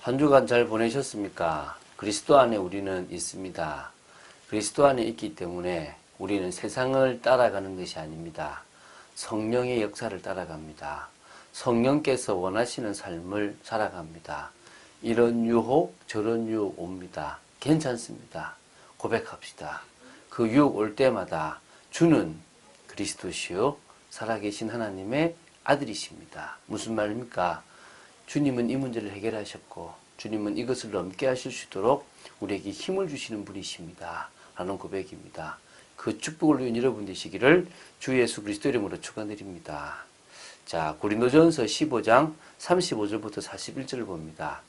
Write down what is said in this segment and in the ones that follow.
한 주간 잘 보내셨습니까? 그리스도 안에 우리는 있습니다. 그리스도 안에 있기 때문에 우리는 세상을 따라가는 것이 아닙니다. 성령의 역사를 따라갑니다. 성령께서 원하시는 삶을 살아갑니다. 이런 유혹, 저런 유혹 옵니다. 괜찮습니다. 고백합시다. 그 유혹 올 때마다 주는 그리스도시요 살아계신 하나님의 아들이십니다. 무슨 말입니까? 주님은 이 문제를 해결하셨고 주님은 이것을 넘게 하실 수 있도록 우리에게 힘을 주시는 분이십니다. 라는 고백입니다. 그 축복을 누린 여러분 되시기를 주 예수 그리스도 이름으로 축원드립니다. 자, 고린도전서 15장 35절부터 41절을 봅니다.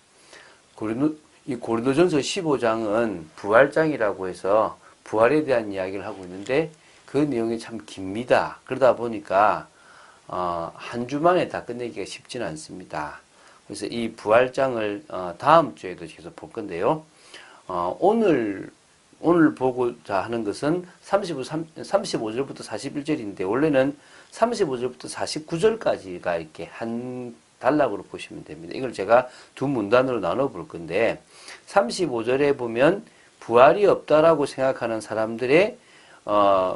이 고린도전서 15장은 부활장이라고 해서 부활에 대한 이야기를 하고 있는데 그 내용이 참 깁니다. 그러다 보니까 한 주 만에 다 끝내기가 쉽지는 않습니다. 그래서 이 부활장을 다음 주에도 계속 볼 건데요. 오늘 보고자 하는 것은 35절부터 41절인데 원래는 35절부터 49절까지가 이렇게 한 단락으로 보시면 됩니다. 이걸 제가 두 문단으로 나눠 볼 건데 35절에 보면 부활이 없다라고 생각하는 사람들의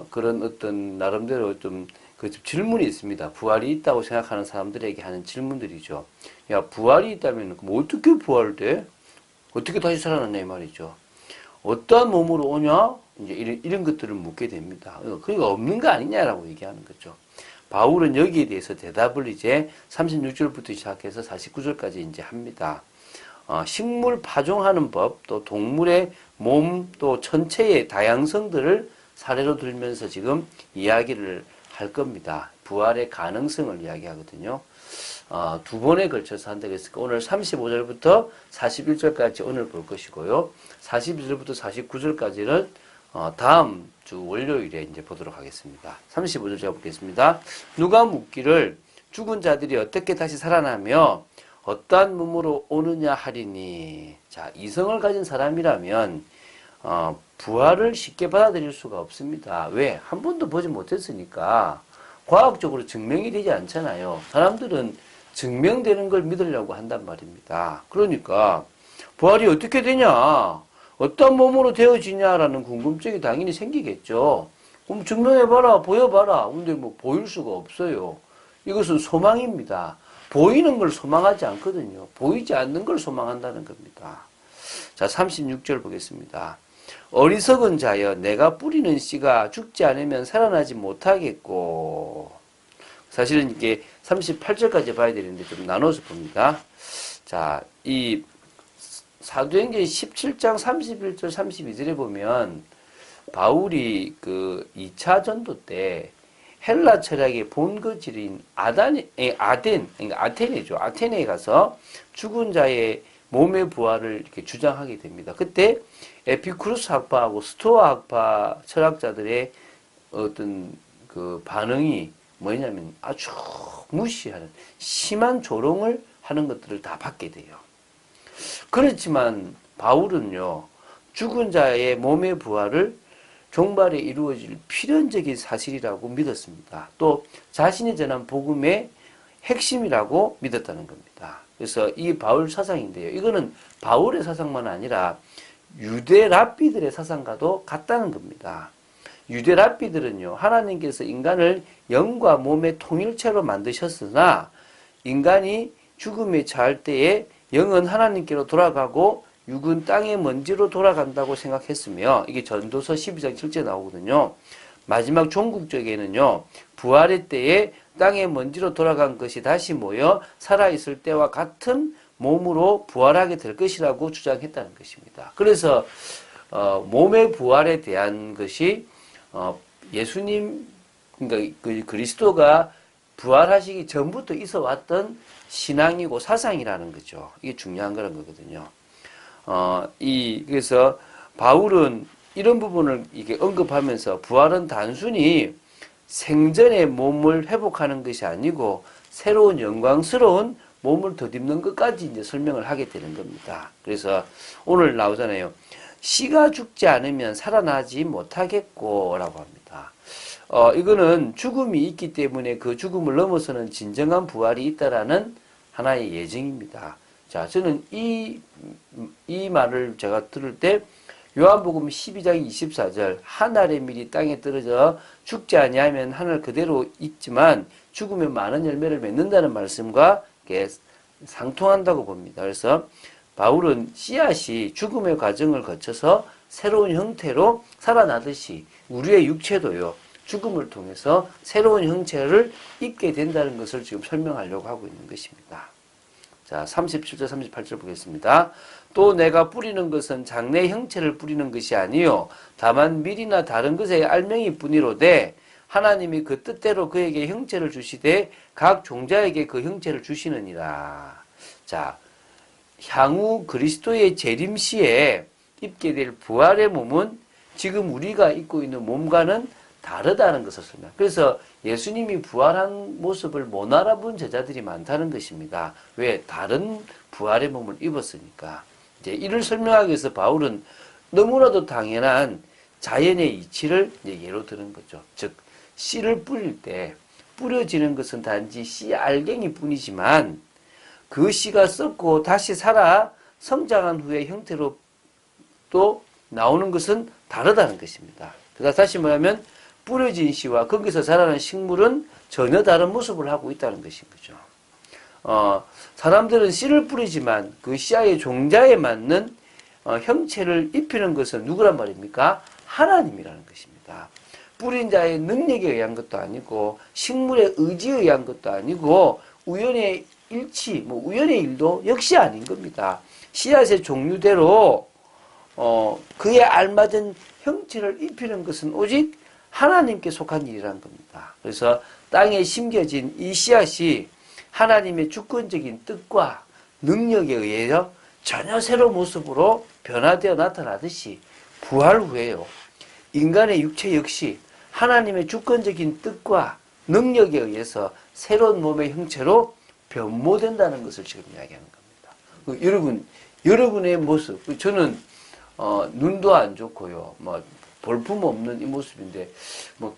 그런 어떤 나름대로 좀 그 질문이 있습니다. 부활이 있다고 생각하는 사람들에게 하는 질문들이죠. 야, 부활이 있다면 뭐 어떻게 부활돼? 어떻게 다시 살아나냐 이 말이죠. 어떠한 몸으로 오냐? 이제 이런 것들을 묻게 됩니다. 그러니까 없는 거 아니냐라고 얘기하는 거죠. 바울은 여기에 대해서 대답을 이제 36절부터 시작해서 49절까지 이제 합니다. 식물 파종하는 법, 또 동물의 몸, 또 천체의 다양성들을 사례로 들면서 지금 이야기를 할 겁니다. 부활의 가능성을 이야기하거든요. 두 번에 걸쳐서 한다고 했으니까 오늘 35절부터 41절까지 오늘 볼 것이고요. 42절부터 49절까지는 다음 주 월요일에 이제 보도록 하겠습니다. 35절 제가 보겠습니다. 누가 묻기를 죽은 자들이 어떻게 다시 살아나며 어떠한 몸으로 오느냐 하리니. 자, 이성을 가진 사람이라면 부활을 쉽게 받아들일 수가 없습니다. 왜? 한 번도 보지 못했으니까. 과학적으로 증명이 되지 않잖아요. 사람들은 증명되는 걸 믿으려고 한단 말입니다. 그러니까 부활이 어떻게 되냐? 어떤 몸으로 되어지냐라는 궁금증이 당연히 생기겠죠. 그럼 증명해봐라, 보여봐라. 근데 뭐 보일 수가 없어요. 이것은 소망입니다. 보이는 걸 소망하지 않거든요. 보이지 않는 걸 소망한다는 겁니다. 자, 36절 보겠습니다. 어리석은 자여 내가 뿌리는 씨가 죽지 않으면 살아나지 못하겠고. 사실은 이게 38절까지 봐야 되는데 좀 나눠서 봅니다. 자, 이 사도행전 17장 31절 32절에 보면 바울이 그 2차 전도 때 헬라 철학의 본거지인 아테네죠. 아테네에 가서 죽은 자의 몸의 부활을 이렇게 주장하게 됩니다. 그때 에피쿠루스 학파하고 스토아 학파 철학자들의 어떤 그 반응이 뭐냐면 아주 무시하는 심한 조롱을 하는 것들을 다 받게 돼요. 그렇지만 바울은요, 죽은 자의 몸의 부활을 종말에 이루어질 필연적인 사실이라고 믿었습니다. 또 자신이 전한 복음의 핵심이라고 믿었다는 겁니다. 그래서 이 바울 사상인데요. 이거는 바울의 사상만 아니라 유대 랍비들의 사상과도 같다는 겁니다. 유대 랍비들은요, 하나님께서 인간을 영과 몸의 통일체로 만드셨으나 인간이 죽음에 처할 때에 영은 하나님께로 돌아가고 육은 땅의 먼지로 돌아간다고 생각했으며, 이게 전도서 12장 7절에 나오거든요. 마지막 종국적에는요, 부활의 때에 땅의 먼지로 돌아간 것이 다시 모여 살아있을 때와 같은 몸으로 부활하게 될 것이라고 주장했다는 것입니다. 그래서 몸의 부활에 대한 것이 예수님, 그러니까 그 그리스도가 부활하시기 전부터 있어 왔던 신앙이고 사상이라는 거죠. 이게 중요한 거란 거거든요. 그래서 바울은 이런 부분을 이게 언급하면서 부활은 단순히 생전의 몸을 회복하는 것이 아니고 새로운 영광스러운 몸을 덧입는 것까지 이제 설명을 하게 되는 겁니다. 그래서 오늘 나오잖아요. 씨가 죽지 않으면 살아나지 못하겠고 라고 합니다. 이거는 죽음이 있기 때문에 그 죽음을 넘어서는 진정한 부활이 있다라는 하나의 예증입니다. 자, 저는 이 말을 제가 들을 때 요한복음 12장 24절 하늘의 밀이 땅에 떨어져 죽지 아니하면 하늘 그대로 있지만 죽으면 많은 열매를 맺는다는 말씀과 상통한다고 봅니다. 그래서 바울은 씨앗이 죽음의 과정을 거쳐서 새로운 형태로 살아나듯이 우리의 육체도요, 죽음을 통해서 새로운 형체를 입게 된다는 것을 지금 설명하려고 하고 있는 것입니다. 자, 37절, 38절 보겠습니다. 또 내가 뿌리는 것은 장래의 형체를 뿌리는 것이 아니요 다만 밀이나 다른 것의 알맹이 뿐이로되 하나님이 그 뜻대로 그에게 형체를 주시되 각 종자에게 그 형체를 주시느니라. 자, 향후 그리스도의 재림시에 입게 될 부활의 몸은 지금 우리가 입고 있는 몸과는 다르다는 것을 설명. 그래서 예수님이 부활한 모습을 못 알아본 제자들이 많다는 것입니다. 왜? 다른 부활의 몸을 입었으니까. 이제 이를 설명하기 위해서 바울은 너무나도 당연한 자연의 이치를 예로 드는 거죠. 즉, 씨를 뿌릴 때 뿌려지는 것은 단지 씨 알갱이 뿐이지만 그 씨가 썩고 다시 살아 성장한 후의 형태로 또 나오는 것은 다르다는 것입니다. 그러니까 다시 말하면 뿌려진 씨와 거기서 자라는 식물은 전혀 다른 모습을 하고 있다는 것인 거죠. 사람들은 씨를 뿌리지만 그 씨의 종자에 맞는 형체를 입히는 것은 누구란 말입니까? 하나님이라는 것입니다. 뿌린 자의 능력에 의한 것도 아니고 식물의 의지에 의한 것도 아니고 우연의 일치, 우연의 일도 역시 아닌 겁니다. 씨앗의 종류대로 그에 알맞은 형체를 입히는 것은 오직 하나님께 속한 일이라는 겁니다. 그래서 땅에 심겨진 이 씨앗이 하나님의 주권적인 뜻과 능력에 의해서 전혀 새로운 모습으로 변화되어 나타나듯이 부활 후에요. 인간의 육체 역시 하나님의 주권적인 뜻과 능력에 의해서 새로운 몸의 형체로 변모된다는 것을 지금 이야기하는 겁니다. 여러분의 모습, 저는 눈도 안 좋고요. 볼품 없는 이 모습인데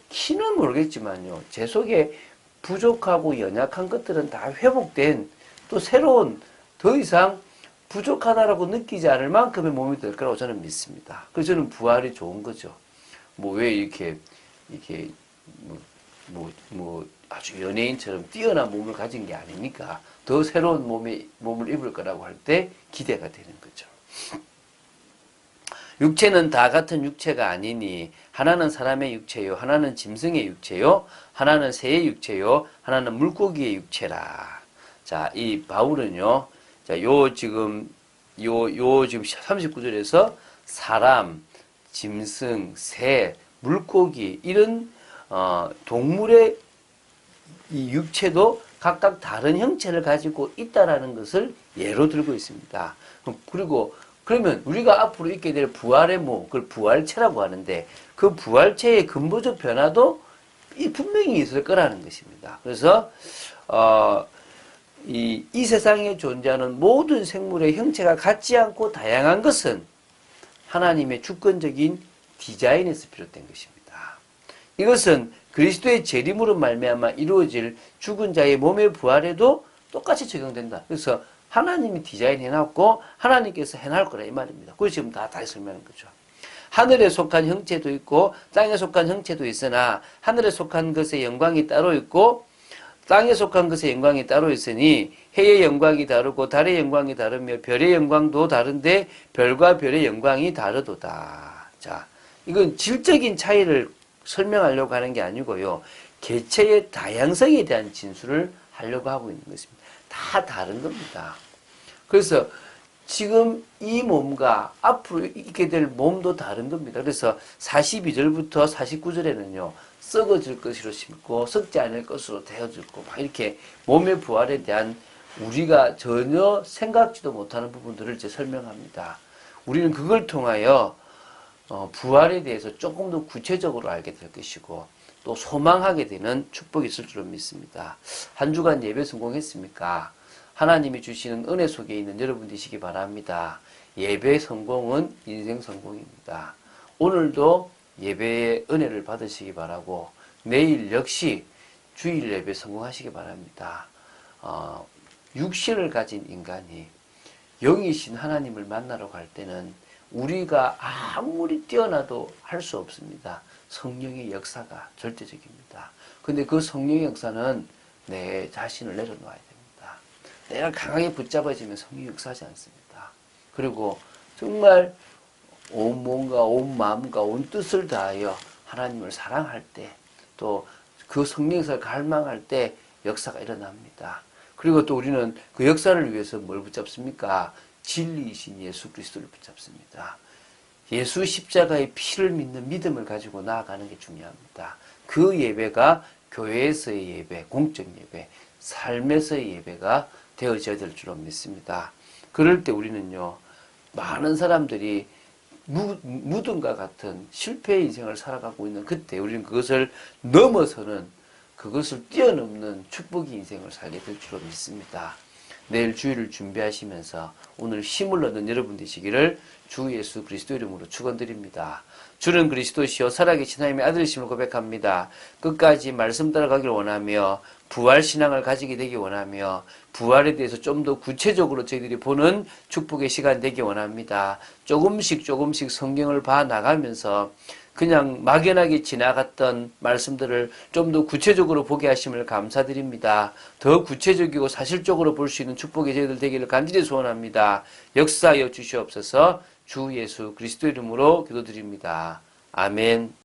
키는 모르겠지만요. 제 속에 부족하고 연약한 것들은 다 회복된 또 새로운 더 이상 부족하다라고 느끼지 않을 만큼의 몸이 될 거라고 저는 믿습니다. 그래서 저는 부활이 좋은 거죠. 왜 이렇게 아주 연예인처럼 뛰어난 몸을 가진 게 아니니까 더 새로운 몸을 입을 거라고 할 때 기대가 되는 거죠. 육체는 다 같은 육체가 아니니 하나는 사람의 육체요, 하나는 짐승의 육체요, 하나는 새의 육체요, 하나는 물고기의 육체라. 자, 이 바울은요, 자, 지금 39절에서 사람, 짐승, 새, 물고기 이런 동물의 이 육체도 각각 다른 형체를 가지고 있다라는 것을 예로 들고 있습니다. 그러면 우리가 앞으로 있게 될 부활의 몸, 그걸 부활체라고 하는데 그 부활체의 근본적 변화도 분명히 있을 거라는 것입니다. 그래서 이 세상에 존재하는 모든 생물의 형체가 같지 않고 다양한 것은 하나님의 주권적인 디자인에서 비롯된 것입니다. 이것은 그리스도의 재림으로 말미암아 이루어질 죽은 자의 몸의 부활에도 똑같이 적용된다. 그래서 하나님이 디자인해놨고 하나님께서 해놓을 거라 이 말입니다. 그걸 지금 다시 설명하는 거죠. 하늘에 속한 형체도 있고 땅에 속한 형체도 있으나 하늘에 속한 것의 영광이 따로 있고 땅에 속한 것의 영광이 따로 있으니 해의 영광이 다르고 달의 영광이 다르며 별의 영광도 다른데 별과 별의 영광이 다르도다. 자, 이건 질적인 차이를 설명하려고 하는 게 아니고요. 개체의 다양성에 대한 진술을 하려고 하고 있는 것입니다. 다 다른 겁니다. 그래서 지금 이 몸과 앞으로 있게 될 몸도 다른 겁니다. 그래서 42절부터 49절에는요. 썩어질 것으로 심고 썩지 않을 것으로 되어질 거 막 이렇게 몸의 부활에 대한 우리가 전혀 생각지도 못하는 부분들을 이제 설명합니다. 우리는 그걸 통하여 부활에 대해서 조금 더 구체적으로 알게 될 것이고 또 소망하게 되는 축복이 있을 줄로 믿습니다. 한 주간 예배 성공했습니까? 하나님이 주시는 은혜 속에 있는 여러분 되시기 바랍니다. 예배 성공은 인생 성공입니다. 오늘도 예배의 은혜를 받으시기 바라고 내일 역시 주일 예배 성공하시기 바랍니다. 육신을 가진 인간이 영이신 하나님을 만나러 갈 때는 우리가 아무리 뛰어나도 할 수 없습니다. 성령의 역사가 절대적입니다. 근데 그 성령의 역사는 내 자신을 내려놓아야 됩니다. 내가 강하게 붙잡아지면 성령이 역사하지 않습니다. 그리고 정말 온 몸과 온 마음과 온 뜻을 다하여 하나님을 사랑할 때, 또 그 성령에서 갈망할 때 역사가 일어납니다. 그리고 또 우리는 그 역사를 위해서 뭘 붙잡습니까? 진리이신 예수 그리스도를 붙잡습니다. 예수 십자가의 피를 믿는 믿음을 가지고 나아가는 게 중요합니다. 그 예배가 교회에서의 예배, 공적 예배, 삶에서의 예배가 되어져야 될 줄로 믿습니다. 그럴 때 우리는요, 많은 사람들이 무덤과 같은 실패의 인생을 살아가고 있는 그때 우리는 그것을 넘어서는, 그것을 뛰어넘는 축복의 인생을 살게 될 줄로 믿습니다. 내일 주일을 준비하시면서 오늘 힘을 얻는 여러분 되시기를 주 예수 그리스도 이름으로 축원드립니다. 주는 그리스도시요 살아계신 하나님의 아들이심을 고백합니다. 끝까지 말씀 따라가기를 원하며 부활 신앙을 가지게 되기 원하며 부활에 대해서 좀 더 구체적으로 저희들이 보는 축복의 시간 되기 원합니다. 조금씩 성경을 봐 나가면서 그냥 막연하게 지나갔던 말씀들을 좀 더 구체적으로 보게 하심을 감사드립니다. 더 구체적이고 사실적으로 볼 수 있는 축복의 저희들 되기를 간절히 소원합니다. 역사하여 주시옵소서. 주 예수 그리스도 이름으로 기도드립니다. 아멘.